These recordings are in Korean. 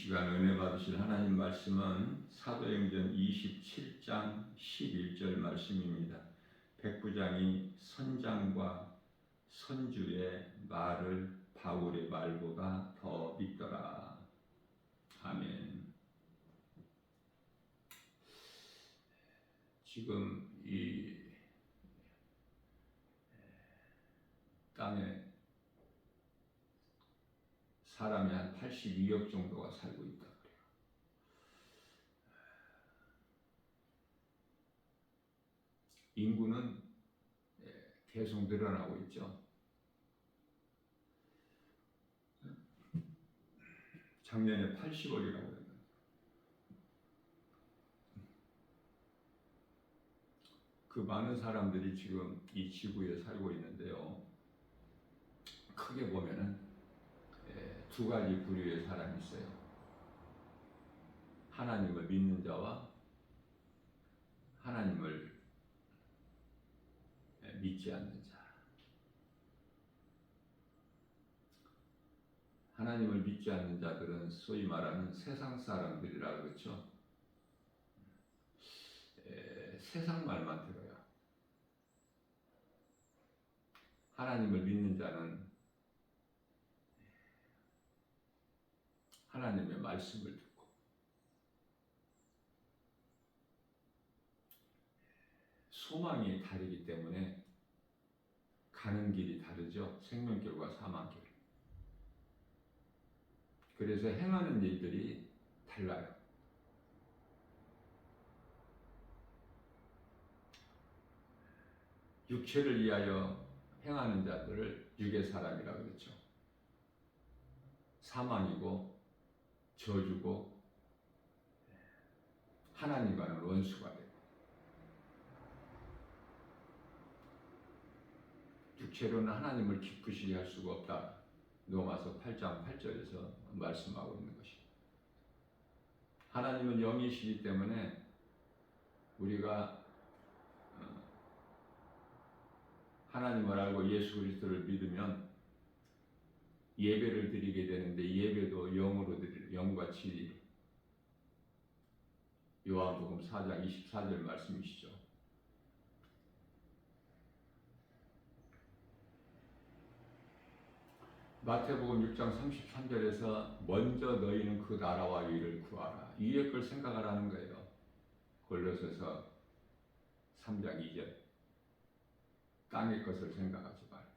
시간 은혜 받으실 하나님 말씀은 사도행전 27장 11절 말씀입니다. 백부장이 선장과 선주의 말을 바울의 말보다 더 믿더라. 아멘. 지금 이 땅에 사람이 한 82억 정도가 살고 있다 그래요. 인구는 계속 늘어나고 있죠. 작년에 80억이라고 그래요. 그 많은 사람들이 지금 이 지구에 살고 있는데요. 크게 보면은 두 가지 부류의 사람이 있어요. 하나님을 믿는 자와 하나님을 믿지 않는 자. 하나님을 믿지 않는 자들은 소위 말하는 세상 사람들이라 그렇죠. 세상 말만 들어요. 하나님을 믿는 자는 하나님의 말씀을 듣고 소망이 다르기 때문에 가는 길이 다르죠. 생명길과 사망길. 그래서 행하는 일들이 달라요. 육체를 위하여 행하는 자들을 육의 사람이라고 그랬죠. 사망이고 저주고 하나님과는 원수가 되고, 육체로는 하나님을 기쁘시게 할 수가 없다. 로마서 8장 8절에서 말씀하고 있는 것입니다. 하나님은 영이시기 때문에 우리가 하나님을 알고 예수 그리스도를 믿으면 예배를 드리게 되는데, 예배도 영으로 드리는 영과 진리로. 요한복음 4장 24절 말씀이시죠. 마태복음 6장 33절에서 먼저 너희는 그 나라와 의를 구하라. 위의 걸 생각하라는 거예요. 골로새서 3장 2절. 땅의 것을 생각하지 말고.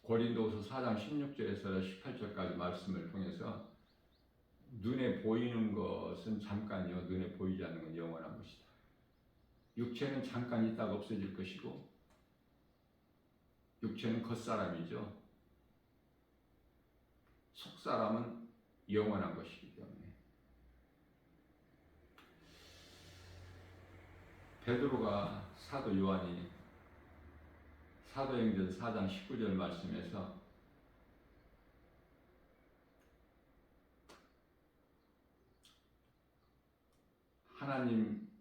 고린도후서 4장 16절에서 18절까지 말씀을 통해서 눈에 보이는 것은 잠깐이요, 눈에 보이지 않는 건 영원한 것이다. 육체는 잠깐 있다가 없어질 것이고, 육체는 겉사람이죠. 속사람은 영원한 것이기 때문에. 베드로가 사도 요한이 사도행전 4장 19절 말씀에서 하나님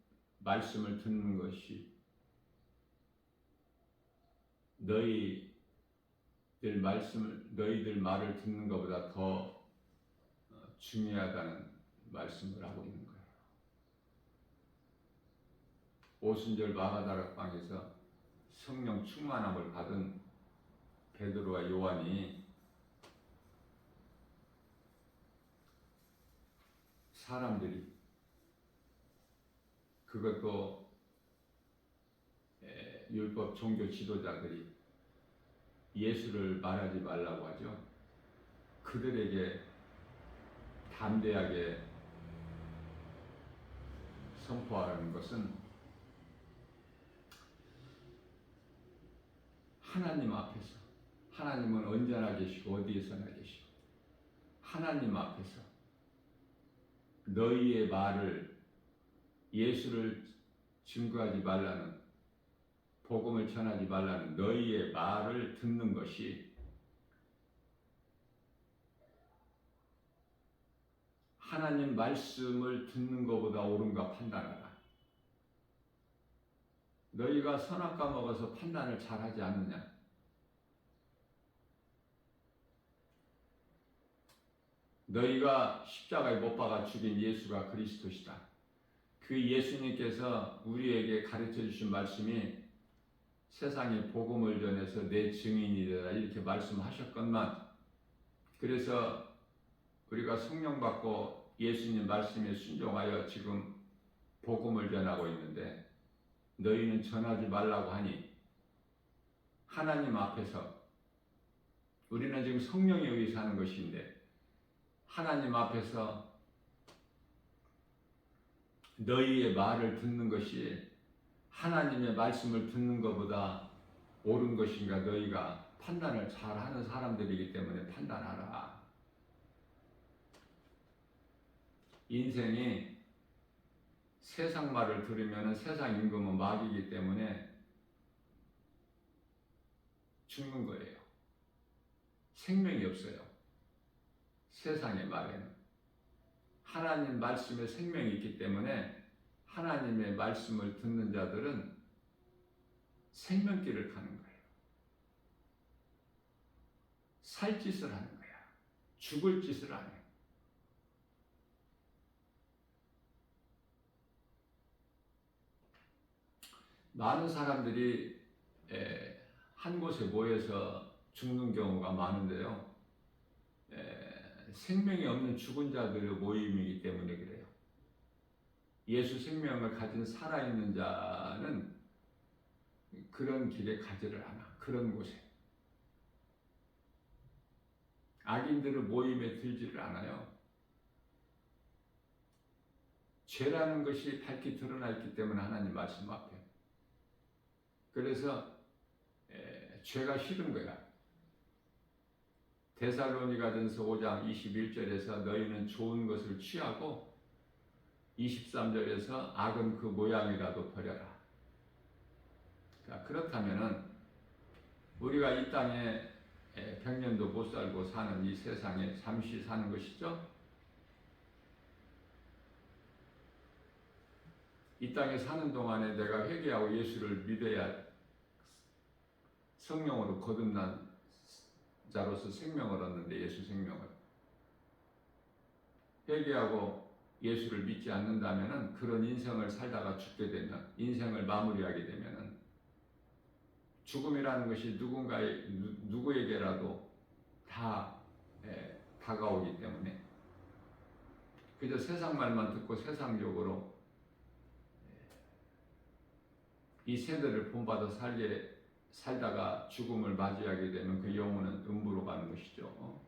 말씀을 듣는 것이 너희들 말을 듣는 것보다 더 중요하다는 말씀을 하고 있는 거예요. 오순절 마가다락방에서 성령 충만함을 받은 베드로와 요한이 사람들이, 그것도 율법 종교 지도자들이 예수를 말하지 말라고 하죠. 그들에게 담대하게 선포하라는 것은 하나님 앞에서, 하나님은 언제나 계시고 어디에서나 계시고, 하나님 앞에서 너희의 말을, 예수를 증거하지 말라는, 복음을 전하지 말라는 너희의 말을 듣는 것이 하나님 말씀을 듣는 것보다 옳은가 판단하라. 너희가 선악과 먹어서 판단을 잘하지 않느냐? 너희가 십자가에 못 박아 죽인 예수가 그리스도시다. 그 예수님께서 우리에게 가르쳐 주신 말씀이 세상에 복음을 전해서 내 증인이 되라 이렇게 말씀하셨건만, 그래서 우리가 성령 받고 예수님 말씀에 순종하여 지금 복음을 전하고 있는데, 너희는 전하지 말라고 하니 하나님 앞에서, 우리는 지금 성령에 의해서 하는 것인데 하나님 앞에서 너희의 말을 듣는 것이 하나님의 말씀을 듣는 것보다 옳은 것인가 너희가 판단을 잘하는 사람들이기 때문에 판단하라. 인생이 세상 말을 들으면 세상 임금은 막이기 때문에 죽는 거예요. 생명이 없어요. 세상의 말에는. 하나님 말씀에 생명이 있기 때문에 하나님의 말씀을 듣는 자들은 생명길을 가는 거예요. 살 짓을 하는 거야. 죽을 짓을 안 해요. 많은 사람들이 한 곳에 모여서 죽는 경우가 많은데요. 생명이 없는 죽은 자들의 모임이기 때문에 그래요. 예수 생명을 가진 살아있는 자는 그런 길에 가지를 않아. 그런 곳에. 악인들의 모임에 들지를 않아요. 죄라는 것이 밝히 드러나 있기 때문에 하나님 말씀 앞에. 그래서 죄가 싫은 거야. 데살로니가전서 5장 21절에서 너희는 좋은 것을 취하고 23절에서 악은 그 모양이라도 버려라. 자, 그렇다면은 우리가 이 땅에 100년도 못 살고 사는 이 세상에 잠시 사는 것이죠. 이 땅에 사는 동안에 내가 회개하고 예수를 믿어야 성령으로 거듭난 자로서 생명을 얻는데, 예수 생명을 회개하고 예수를 믿지 않는다면은 그런 인생을 살다가 죽게 되면, 인생을 마무리하게 되면은 죽음이라는 것이 누구에게라도 다 다가오기 때문에 그저 세상 말만 듣고 세상적으로 이 세대를 본받아 살다가 죽음을 맞이하게 되면 그 영혼은 음부로 가는 것이죠.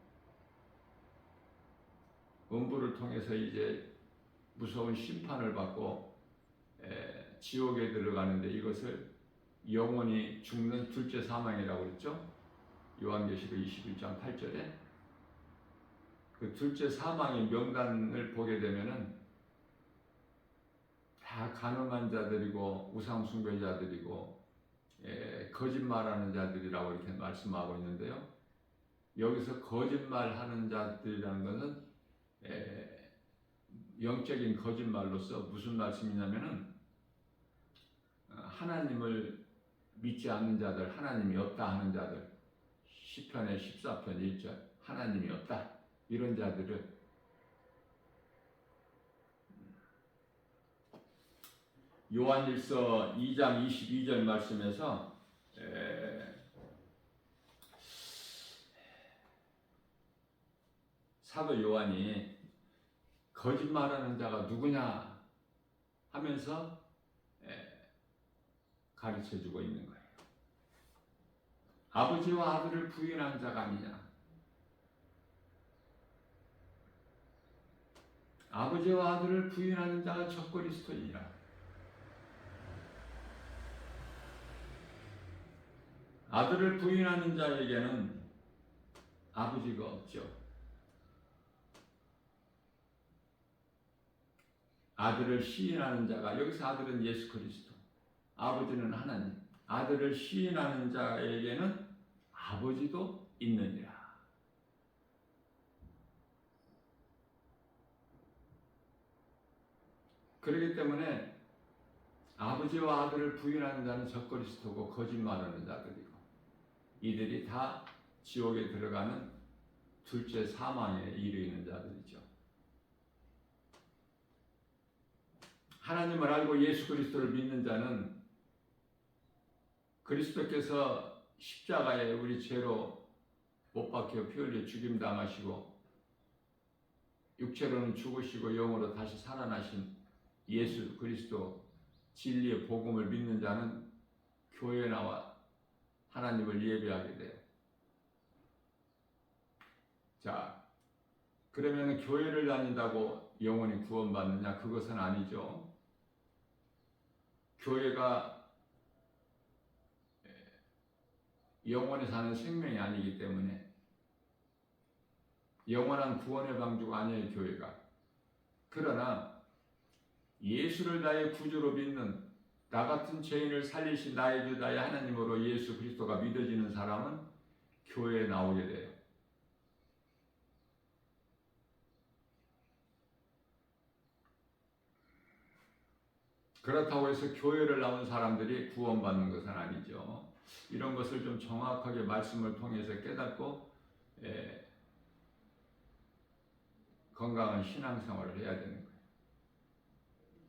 음부를 통해서 이제 무서운 심판을 받고 지옥에 들어가는데, 이것을 영원히 죽는 둘째 사망이라고 그랬죠. 요한계시록 21장 8절에 그 둘째 사망의 명단을 보게 되면은 다 가늠한 자들이고 우상 숭배자들이고 거짓말하는 자들이라고 이렇게 말씀하고 있는데요. 여기서 거짓말하는 자들이라는 것은 영적인 거짓말로서 무슨 말씀이냐면은 하나님을 믿지 않는 자들, 하나님이 없다 하는 자들, 시편의 14편 1절 하나님이 없다 이런 자들을 요한일서 2장 22절 말씀에서 사도 요한이 거짓말하는 자가 누구냐 하면서 가르쳐주고 있는 거예요. 아버지와 아들을 부인한 자가 아니냐. 아버지와 아들을 부인하는 자가 적그리스도이니라. 아들을 부인하는 자에게는 아버지가 없죠. 아들을 시인하는 자가, 여기서 아들은 예수 그리스도, 아버지는 하나님. 아들을 시인하는 자에게는 아버지도 있느니라. 그렇기 때문에 아버지와 아들을 부인하는 자는 적그리스도고 거짓말하는 자들이고, 이들이 다 지옥에 들어가는 둘째 사망에 이르는 자들이죠. 하나님을 알고 예수 그리스도를 믿는 자는 그리스도께서 십자가에 우리 죄로 못 박혀 피 흘려 죽임 당하시고 육체로는 죽으시고 영으로 다시 살아나신 예수 그리스도 진리의 복음을 믿는 자는 교회에 나와 하나님을 예배하게 돼요. 자, 그러면 교회를 다닌다고 영혼이 구원받느냐? 그것은 아니죠. 교회가 영원히 사는 생명이 아니기 때문에 영원한 구원의 방주가 아니에요, 교회가. 그러나 예수를 나의 구주로 믿는 나 같은 죄인을 살리신 나의 주 나의 하나님으로 예수 그리스도가 믿어지는 사람은 교회에 나오게 돼요. 그렇다고 해서 교회를 나온 사람들이 구원받는 것은 아니죠. 이런 것을 좀 정확하게 말씀을 통해서 깨닫고 건강한 신앙생활을 해야 되는 거예요.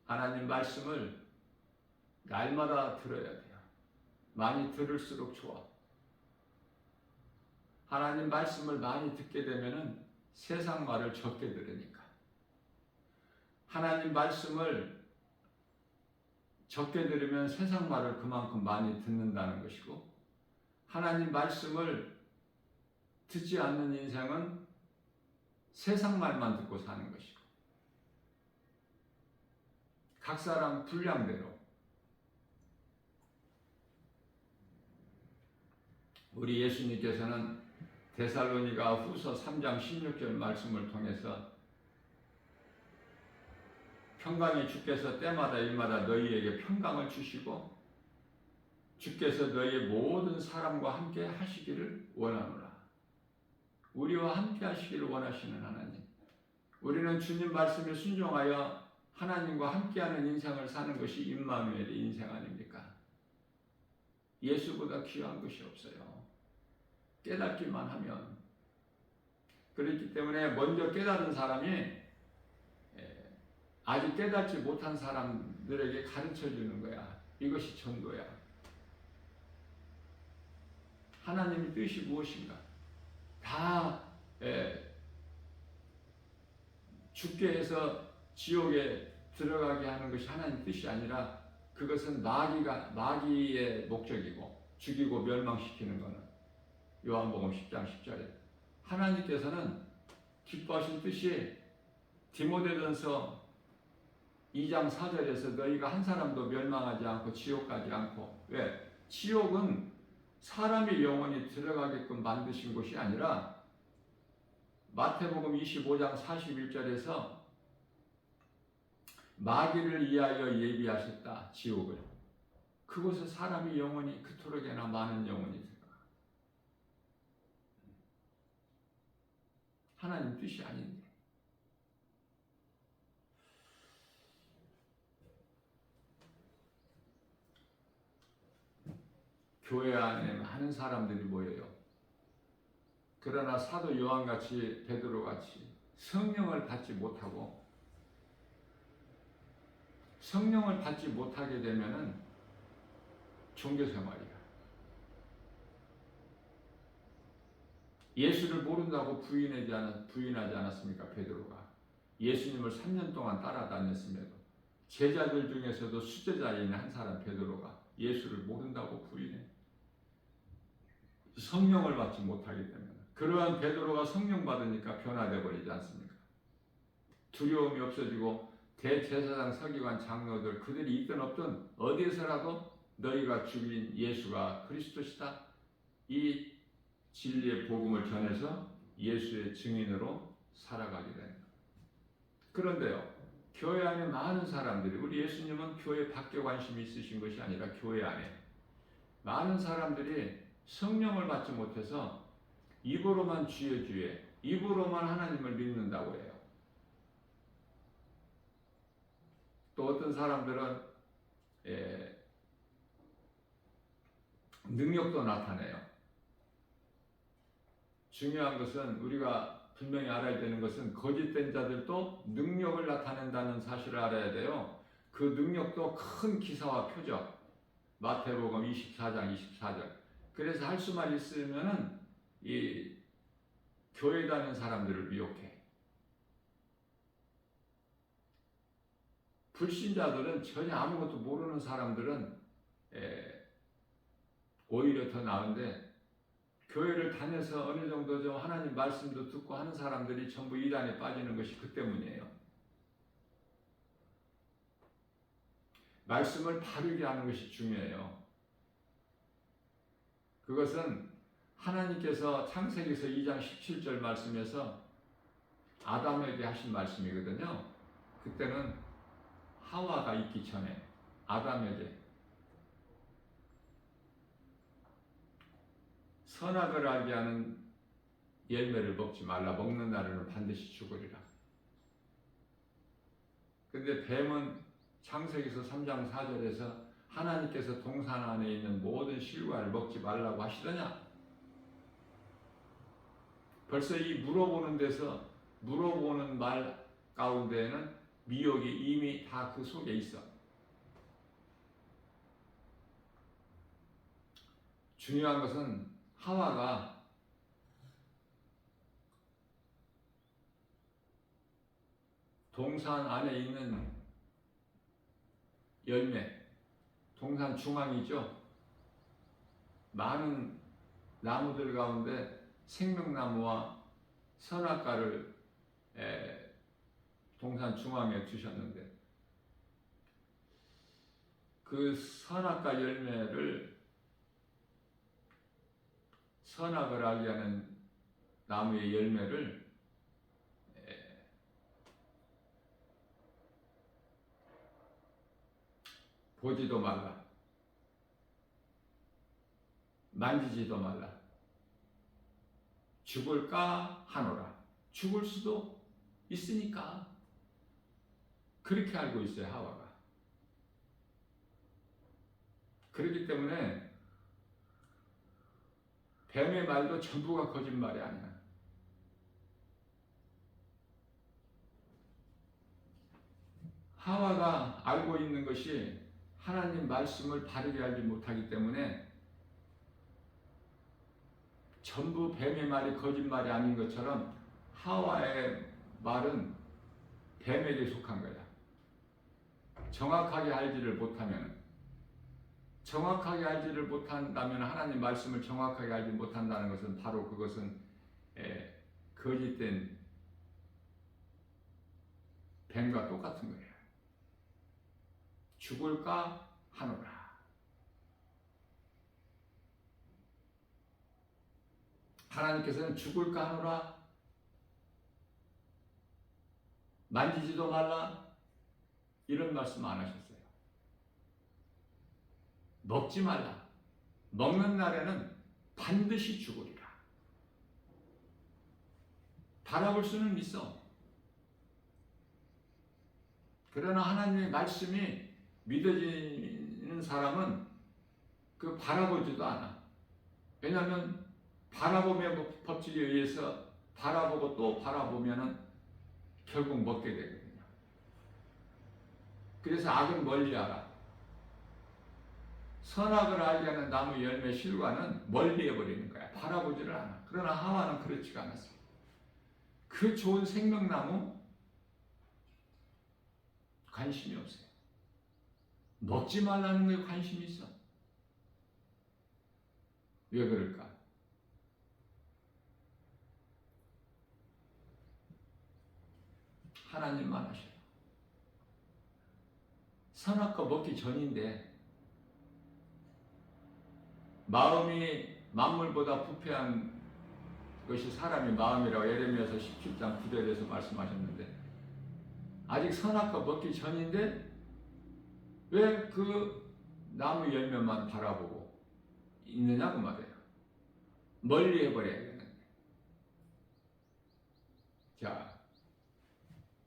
하나님 말씀을 날마다 들어야 돼요. 많이 들을수록 좋아. 하나님 말씀을 많이 듣게 되면은 세상 말을 적게 들으니까. 하나님 말씀을 적게 들으면 세상 말을 그만큼 많이 듣는다는 것이고, 하나님 말씀을 듣지 않는 인생은 세상 말만 듣고 사는 것이고, 각 사람 분량대로 우리 예수님께서는 데살로니가 후서 3장 16절 말씀을 통해서 평강의 주께서 때마다 일마다 너희에게 평강을 주시고 주께서 너희의 모든 사람과 함께 하시기를 원하노라. 우리와 함께 하시기를 원하시는 하나님. 우리는 주님 말씀에 순종하여 하나님과 함께하는 인생을 사는 것이 임마누엘의 인생 아닙니까? 예수보다 귀한 것이 없어요. 깨닫기만 하면. 그렇기 때문에 먼저 깨달은 사람이 아직 깨닫지 못한 사람들에게 가르쳐주는 거야. 이것이 전도야. 하나님의 뜻이 무엇인가? 다 죽게 해서 지옥에 들어가게 하는 것이 하나님의 뜻이 아니라 그것은 마귀의 목적이고 죽이고 멸망시키는 것은 요한복음 10장 10절에 하나님께서는 기뻐하신 뜻이 디모데전서 2장 4절에서 너희가 한 사람도 멸망하지 않고 지옥 가지 않고. 왜? 지옥은 사람의 영혼이 들어가게끔 만드신 곳이 아니라 마태복음 25장 41절에서 마귀를 위하여 예비하셨다. 지옥을. 그곳에 사람의 영혼이 그토록이나 많은 영혼이 들어가. 하나님 뜻이 아닌데. 교회 안에 많은 사람들이 모여요. 그러나 사도 요한같이 베드로같이 성령을 받지 못하고 성령을 받지 못하게 되면은 종교생활이야. 예수를 모른다고 부인하지 않았습니까? 베드로가. 예수님을 3년 동안 따라다녔음에도 제자들 중에서도 수제자인 한 사람 베드로가 예수를 모른다고 부인해. 성령을 받지 못하기 때문에. 그러한 베드로가 성령 받으니까 변화되어 버리지 않습니까? 두려움이 없어지고 대제사장 서기관 장로들 그들이 있든 없든 어디에서라도 너희가 죽인 예수가 그리스도시다. 이 진리의 복음을 전해서 예수의 증인으로 살아가게 되는 거예요. 그런데요, 교회 안에 많은 사람들이, 우리 예수님은 교회 밖에 관심이 있으신 것이 아니라 교회 안에 많은 사람들이 성령을 받지 못해서 입으로만 주의 입으로만 하나님을 믿는다고 해요. 또 어떤 사람들은 능력도 나타내요. 중요한 것은 우리가 분명히 알아야 되는 것은 거짓된 자들도 능력을 나타낸다는 사실을 알아야 돼요. 그 능력도 큰 기사와 표적. 마태복음 24장 24절. 그래서 할 수만 있으면은 이 교회 다니는 사람들을 미혹해. 불신자들은 전혀 아무것도 모르는 사람들은 오히려 더 나은데 교회를 다녀서 어느 정도 좀 하나님 말씀도 듣고 하는 사람들이 전부 이단에 빠지는 것이 그 때문이에요. 말씀을 바르게 하는 것이 중요해요. 그것은 하나님께서 창세기서 2장 17절 말씀에서 아담에게 하신 말씀이거든요. 그때는 하와가 있기 전에 아담에게 선악을 알게 하는 열매를 먹지 말라. 먹는 날에는 반드시 죽으리라. 근데 뱀은 창세기서 3장 4절에서 하나님께서 동산 안에 있는 모든 실과를 먹지 말라고 하시더냐? 벌써 이 물어보는 데서 물어보는 말 가운데에는 미혹이 이미 다 그 속에 있어. 중요한 것은 하와가 동산 안에 있는 열매, 동산 중앙이죠. 많은 나무들 가운데 생명나무와 선악과를 동산 중앙에 두셨는데 그 선악과 열매를 선악을 알게 하는 나무의 열매를 보지도 말라. 만지지도 말라. 죽을까 하노라. 죽을 수도 있으니까 그렇게 알고 있어요, 하와가. 그렇기 때문에 뱀의 말도 전부가 거짓말이 아니야. 하와가 알고 있는 것이 하나님 말씀을 바르게 알지 못하기 때문에 전부 뱀의 말이 거짓말이 아닌 것처럼 하와의 말은 뱀에게 속한 거야. 정확하게 알지를 못하면, 정확하게 알지를 못한다면, 하나님 말씀을 정확하게 알지 못한다는 것은 바로 그것은 거짓된 뱀과 똑같은 거예요. 죽을까 하노라. 하나님께서는 죽을까 하노라, 만지지도 말라, 이런 말씀 안 하셨어요. 먹지 말라. 먹는 날에는 반드시 죽으리라. 바라볼 수는 있어. 그러나 하나님의 말씀이 믿어지는 사람은 그 바라보지도 않아. 왜냐하면 바라보면 법칙에 의해서 바라보고 또 바라보면은 결국 먹게 되거든요. 그래서 악은 멀리하라. 선악을 알게 하는 나무 열매 실과는 멀리해버리는 거야. 바라보지를 않아. 그러나 하와는 그렇지가 않았어요. 그 좋은 생명나무 관심이 없어요. 먹지 말라는 거에 관심이 있어. 왜 그럴까? 하나님만 하셔요. 선악과 먹기 전인데 마음이 만물보다 부패한 것이 사람의 마음이라고 예레미야서 17장 9절에서 말씀하셨는데 아직 선악과 먹기 전인데 왜 그 나무 열매만 바라보고 있느냐고 말이에요. 멀리 해버려야겠는데. 자,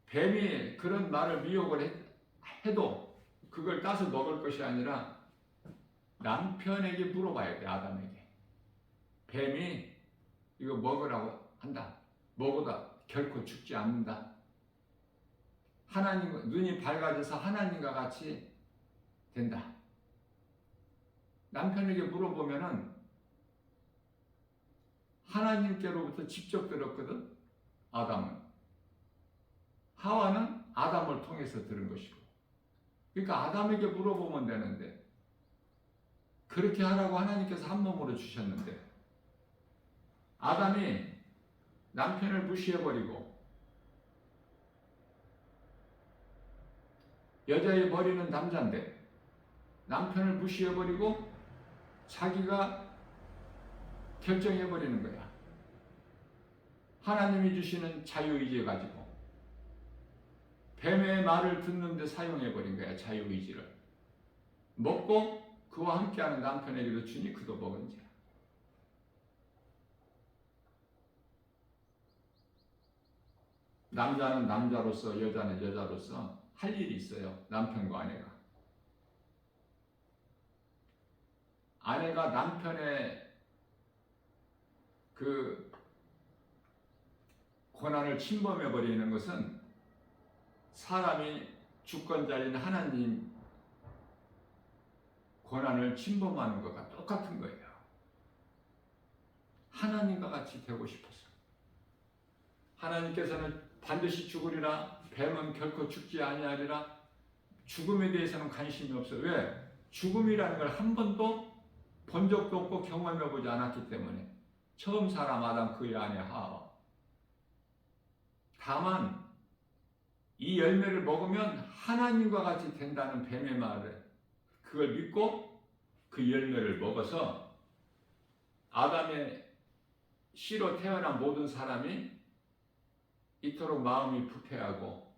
뱀이 그런 말을 미혹을 해도 그걸 따서 먹을 것이 아니라 남편에게 물어봐야 돼. 아담에게. 뱀이 이거 먹으라고 한다. 먹어다 결코 죽지 않는다. 하나님 눈이 밝아져서 하나님과 같이 된다. 남편에게 물어보면은 하나님께로부터 직접 들었거든. 아담은. 하와는 아담을 통해서 들은 것이고. 그러니까 아담에게 물어보면 되는데 그렇게 하라고 하나님께서 한 몸으로 주셨는데 아담이 남편을 무시해버리고 여자의 머리는 남자인데 남편을 무시해버리고 자기가 결정해버리는 거야. 하나님이 주시는 자유의지 가지고 뱀의 말을 듣는데 사용해버린 거야. 자유의지를. 먹고 그와 함께하는 남편에게도 주니 그도 먹은지라. 남자는 남자로서 여자는 여자로서 할 일이 있어요. 남편과 아내가. 아내가 남편의 그 권한을 침범해버리는 것은 사람이 주권자인 하나님 권한을 침범하는 것과 똑같은 거예요. 하나님과 같이 되고 싶어서. 하나님께서는 반드시 죽으리라. 뱀은 결코 죽지 아니하리라. 죽음에 대해서는 관심이 없어요. 왜? 죽음이라는 걸 한 번도 본 적도 없고 경험해보지 않았기 때문에. 처음 사람 아담 그의 아내 하와. 다만 이 열매를 먹으면 하나님과 같이 된다는 뱀의 말을 그걸 믿고 그 열매를 먹어서 아담의 씨로 태어난 모든 사람이 이토록 마음이 부패하고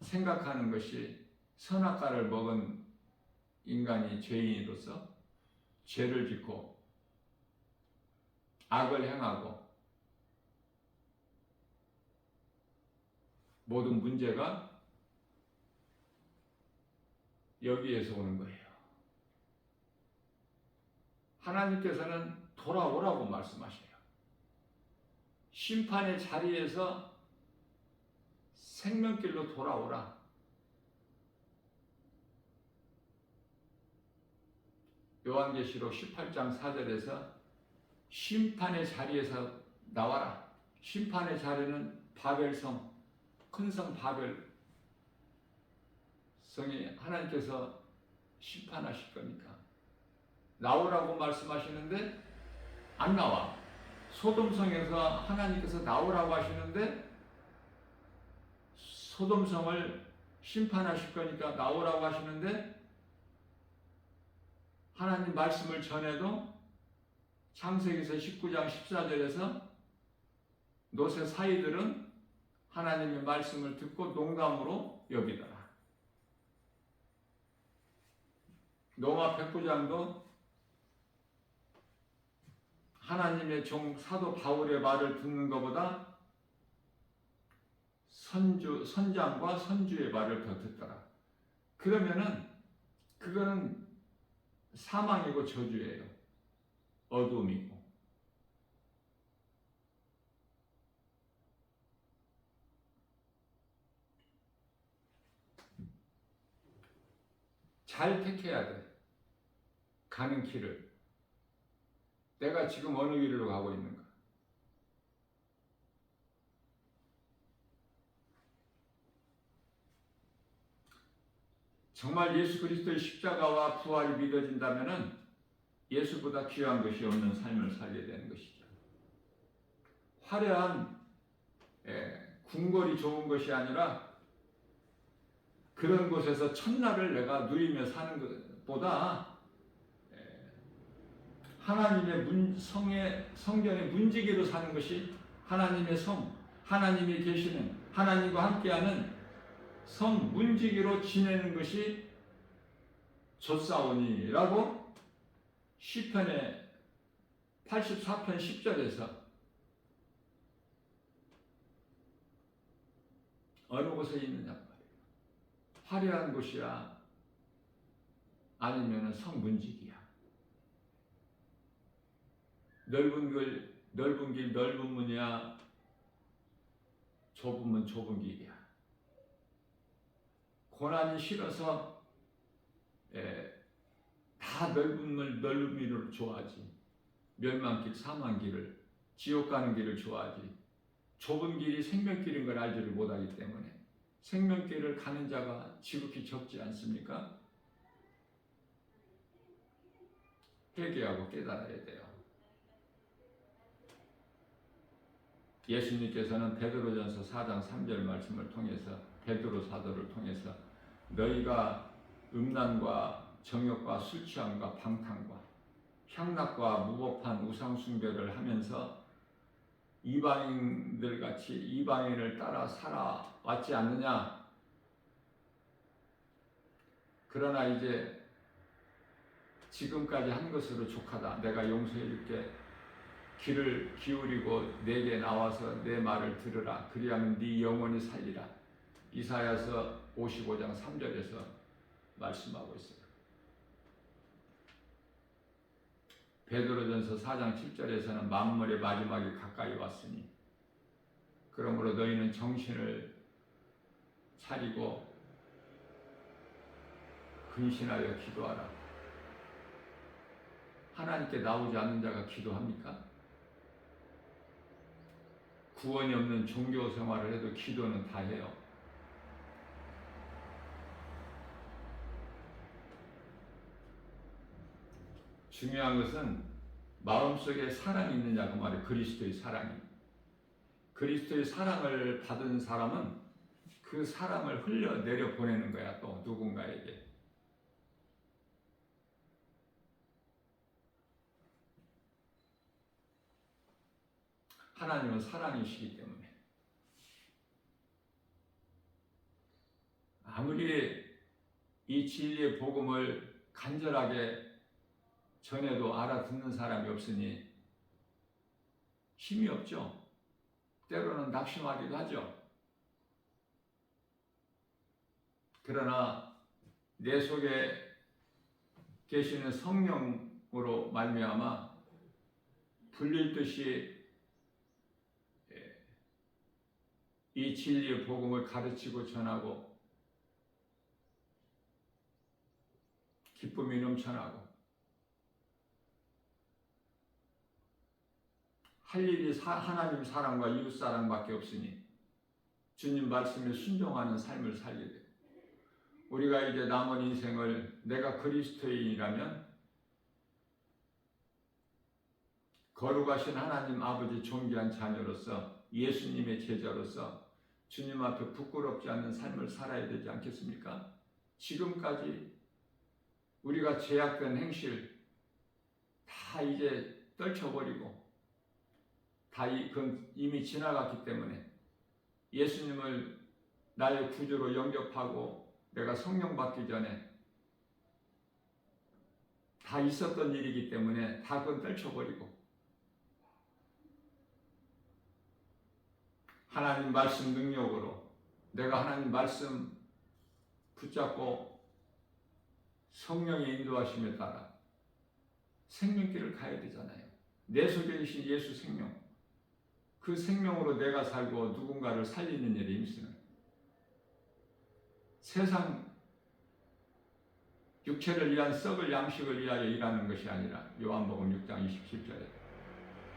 생각하는 것이 선악과를 먹은 인간이 죄인으로서 죄를 짓고 악을 행하고 모든 문제가 여기에서 오는 거예요. 하나님께서는 돌아오라고 말씀하셔요. 심판의 자리에서 생명길로 돌아오라. 요한계시록 18장 4절에서 심판의 자리에서 나와라. 심판의 자리는 바벨성, 큰성 바벨 성이 하나님께서 심판하실 거니까 나오라고 말씀하시는데 안 나와. 소돔성에서 하나님께서 나오라고 하시는데 소돔성을 심판하실 거니까 나오라고 하시는데 하나님 말씀을 전해도 창세기서 19장 14절에서 노새 사이들은 하나님의 말씀을 듣고 농담으로 여기더라. 로마 백부장도 하나님의 종 사도 바울의 말을 듣는 것보다 선장과 선주의 말을 더 듣더라. 그러면은 그거는 사망이고 저주예요. 어둠이고. 잘 택해야 돼. 가는 길을. 내가 지금 어느 길로 가고 있는가? 정말 예수 그리스도의 십자가와 부활이 믿어진다면은 예수보다 귀한 것이 없는 삶을 살게 되는 것이죠. 화려한 궁궐이 좋은 것이 아니라 그런 곳에서 첫날을 내가 누리며 사는 것보다 하나님의 성경의 문지기로 사는 것이 하나님의 성, 하나님이 계시는 하나님과 함께하는 성 문지기로 지내는 것이 좋사오니라고 시편의 84편 10절에서 어느 곳에 있느냐 말이에요. 화려한 곳이야 아니면 성 문지기야. 넓은 걸 넓은 길 넓은 문이야, 좁은 문 좁은 길이야. 고난이 싫어서 다 넓은 문 넓은 길을 좋아하지. 멸망길 사망길을, 지옥 가는 길을 좋아하지. 좁은 길이 생명길인 걸 알지를 못하기 때문에 생명길을 가는 자가 지극히 적지 않습니까? 회개하고 깨달아야 돼요. 예수님께서는 베드로전서 4장 3절 말씀을 통해서, 베드로 사도를 통해서 너희가 음란과 정욕과 술 취함과 방탕과 향락과 무법한 우상 숭배를 하면서 이방인들 같이 이방인을 따라 살아왔지 않느냐? 그러나 이제 지금까지 한 것으로 족하다. 내가 용서해 줄게. 귀를 기울이고 내게 나와서 내 말을 들으라. 그리하면 네 영혼이 살리라. 이사야서 55장 3절에서 말씀하고 있어요. 베드로전서 4장 7절에서는 만물의 마지막이 가까이 왔으니 그러므로 너희는 정신을 차리고 근신하여 기도하라. 하나님께 나오지 않는 자가 기도합니까? 구원이 없는 종교 생활을 해도 기도는 다 해요. 중요한 것은 마음속에 사랑이 있느냐 그 말이에요. 그리스도의 사랑이. 그리스도의 사랑을 받은 사람은 그 사랑을 흘려내려 보내는 거야. 또 누군가에게. 하나님은 사랑이시기 때문에 아무리 이 진리의 복음을 간절하게 전에도 알아듣는 사람이 없으니 힘이 없죠. 때로는 낙심하기도 하죠. 그러나 내 속에 계시는 성령으로 말미암아 불릴 듯이 이 진리의 복음을 가르치고 전하고 기쁨이 넘쳐나고 할 일이 하나님 사랑과 이웃 사랑밖에 없으니 주님 말씀에 순종하는 삶을 살게 돼요. 우리가 이제 남은 인생을 내가 그리스도인이라면 거룩하신 하나님 아버지 존귀한 자녀로서 예수님의 제자로서 주님 앞에 부끄럽지 않는 삶을 살아야 되지 않겠습니까? 지금까지 우리가 죄악된 행실 다 이제 떨쳐버리고 다 이미 지나갔기 때문에 예수님을 나의 구주로 영접하고 내가 성령 받기 전에 다 있었던 일이기 때문에 다 그건 떨쳐버리고 하나님 말씀 능력으로 내가 하나님 말씀 붙잡고 성령의 인도하심에 따라 생명길을 가야 되잖아요. 내 속에 계신 예수 생명, 그 생명으로 내가 살고 누군가를 살리는 일에 힘쓰는 세상 육체를 위한 썩을 양식을 위하여 일하는 것이 아니라 요한복음 6장 27절에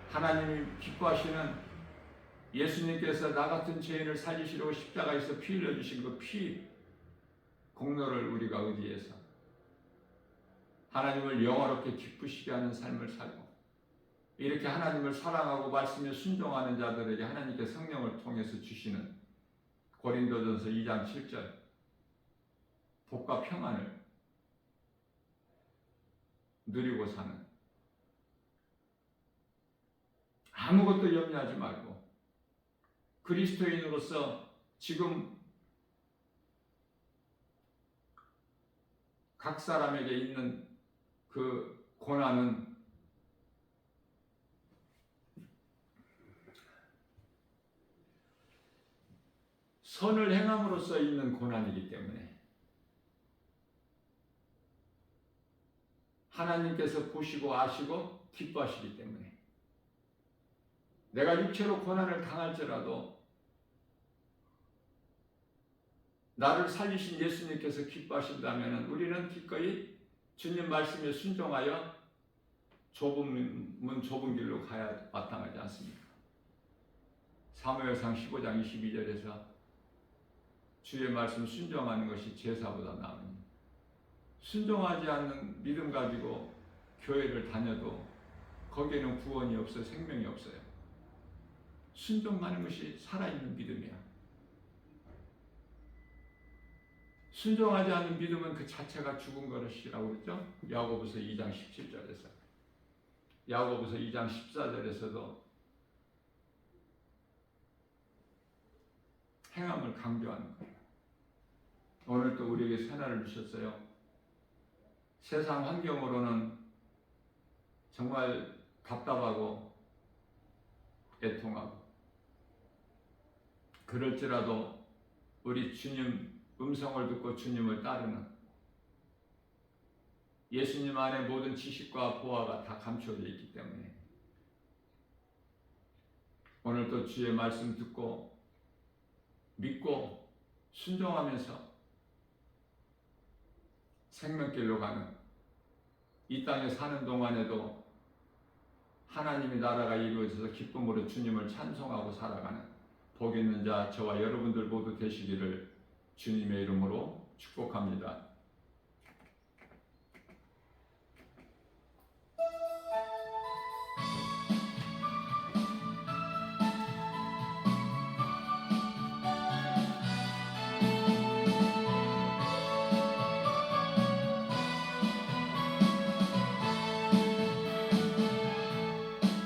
하나님이 기뻐하시는 예수님께서 나 같은 죄인을 살리시려고 십자가에서 피 흘려주신 그 피 공로를 우리가 의지해서 하나님을 영화롭게 기쁘시게 하는 삶을 살고 이렇게 하나님을 사랑하고 말씀에 순종하는 자들에게 하나님께 성령을 통해서 주시는 고린도전서 2장 7절 복과 평안을 누리고 사는 아무것도 염려하지 말고 그리스도인으로서 지금 각 사람에게 있는 그 고난은 선을 행함으로써 있는 고난이기 때문에 하나님께서 보시고 아시고 기뻐하시기 때문에 내가 육체로 고난을 당할지라도 나를 살리신 예수님께서 기뻐하신다면 우리는 기꺼이 주님 말씀에 순종하여 좁은 문 좁은 길로 가야 마땅하지 않습니까? 사무엘상 15장 22절에서 주의 말씀 순종하는 것이 제사보다 나으니 순종하지 않는 믿음 가지고 교회를 다녀도 거기에는 구원이 없어 생명이 없어요. 순종하는 것이 살아있는 믿음이야. 순종하지 않는 믿음은 그 자체가 죽은 것이라고 그랬죠? 야고보서 2장 17절에서 야고보서 2장 14절에서도 행함을 강조하는 거예요. 오늘 또 우리에게 새날을 주셨어요. 세상 환경으로는 정말 답답하고 애통하고 그럴지라도 우리 주님 음성을 듣고 주님을 따르는 예수님 안에 모든 지식과 보화가 다 감춰져 있기 때문에 오늘 또 주의 말씀 듣고 믿고 순종하면서 생명길로 가는 이 땅에 사는 동안에도 하나님의 나라가 이루어져서 기쁨으로 주님을 찬송하고 살아가는 복 있는 자 저와 여러분들 모두 되시기를 주님의 이름으로 축복합니다.